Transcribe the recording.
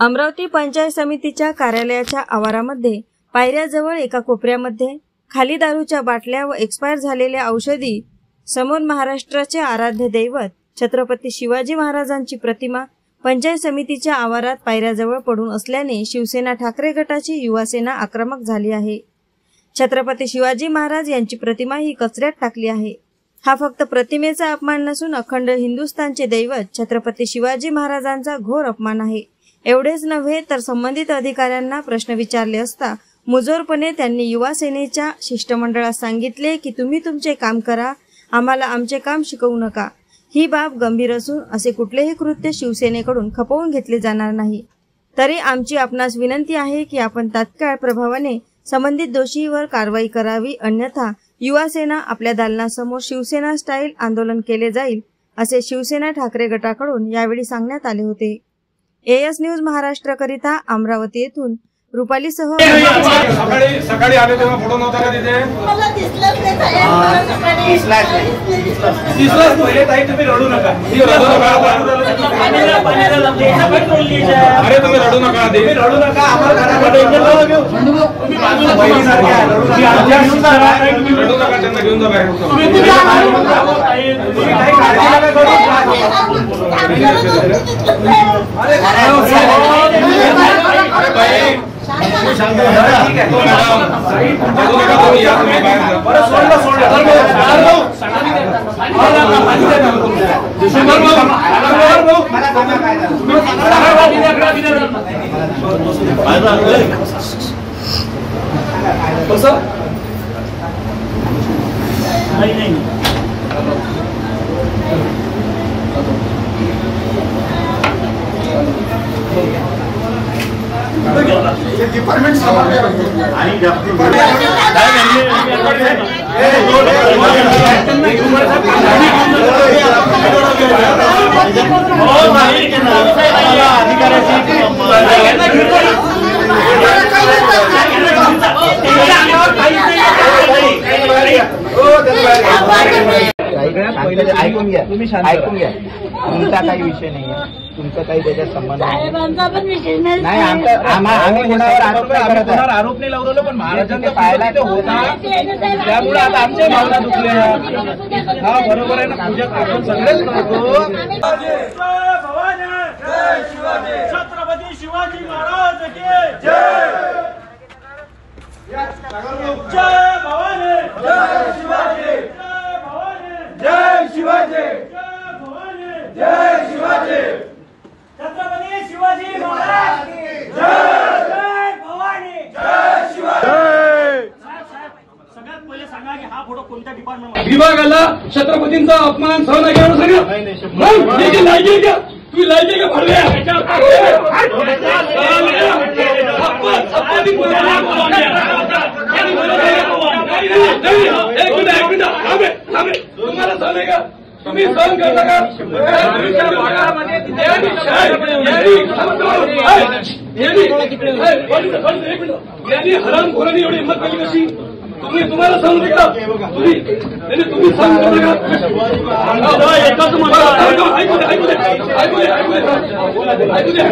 अमरावती पंचायत समितीच्या कार्यालयाच्या आवारामध्ये पायऱ्याजवळ एका कोपऱ्यामध्ये खाली दारूच्या बाटल्या व एक्सपायर झालेल्या औषधी समोर महाराष्ट्राचे आराध्य दैवत छत्रपती शिवाजी महाराजांची प्रतिमा पंचायत समितीच्या आवारात पायऱ्याजवळ पडून असल्याने शिवसेना ठाकरे गटाची युवासेना आक्रमक झाली आहे। छत्रपती शिवाजी महाराज यांची प्रतिमा ही कचऱ्यात टाकली आहे। हा फक्त प्रतिमेचा अपमान नसून अखंड हिंदुस्थानचे दैवत छत्रपती शिवाजी महाराजांचा घोर अपमान आहे। एवढेच नव्हे तर संबंधित अधिकाऱ्यांना प्रश्न विचारले असता मुजोरपणे त्यांनी युवा सेनेच्या शिष्टमंडळात सांगितले की तुम्ही तुमचे काम करा, आम्हाला आमचे काम शिकवू नका। ही बाब गंभीर असून असे कुठलेही कृत्य शिवसेनेकडून खपवून घेतले जाणार नाही। तरी आमची आपणास विनंती आहे की आपण तात्काळ प्रभावाने संबंधित दोषीवर कारवाई करावी, अन्यथा युवा सेना आपल्या दालनासमोर शिवसेना स्टाईल आंदोलन केले जाईल, असे शिवसेना ठाकरे गटाकडून यावेळी सांगण्यात आले होते। एएस न्यूज महाराष्ट्र करिता अमरावती येथून रुपाली सह सकाळी आले तेव्हा फोटो नव्हता का तिथे? मला दिसलंच नाही साहेब, दिसलंच पहिले ताई तुम्ही रडू नका। मी रडू नका, अरे तुम्ही रडू नका, तुम्ही रडू नका। आम्हाला घरामध्ये तुम्ही बहिणीसारखे आहे, रडू नका, त्यांना घेऊन जा बाहेर। तुम्ही काही काळजी नका करू। अरे बाई शांत हो, ठीक आहे। रडू नका तुम्ही, या तुम्ही बाहेर जा। बरं सोडलं डिपार्टमेंट ऐकून घ्या, तुमचा काही विषय नाही आहे, तुमचा काही त्याच्यात संबंध नाही। आम्ही कोणावर आरोप नाही लावलेलो, पण महाराजांचा पाहायला ते होता, त्यामुळे आता आमच्या भावना दुखल्या। हा बरोबर आहे ना, पूजा आपण सगळेच करतो। छत्रपती शिवाजी महाराज की जय। जय भवानी, जय शिवाजी, जय भवानी, जय शिवाजी, जय भवानी, जय शिवाजी। छत्रपती शिवाजी महाराज की जय। जय भवानी, जय शिवाजी। सगळ्यात पहिले सांगा की हा फोटो कोणत्या डिपार्टमेंट विभागाला छत्रपतींचा अपमान सहन केला सगळं लायकी का तुम्ही लायकी का भरल्या तुम्हाला सहन आहे का? तुम्ही सहन करता का? यांनी हरामखोरांनी एवढी हिंमत केली कशी? तुम्हाला सहन होईल का? तुम्ही सहन करता का? ऐकू द्या, ऐकू द्या, ऐकू द्या, ऐकू द्या, ऐकू द्या।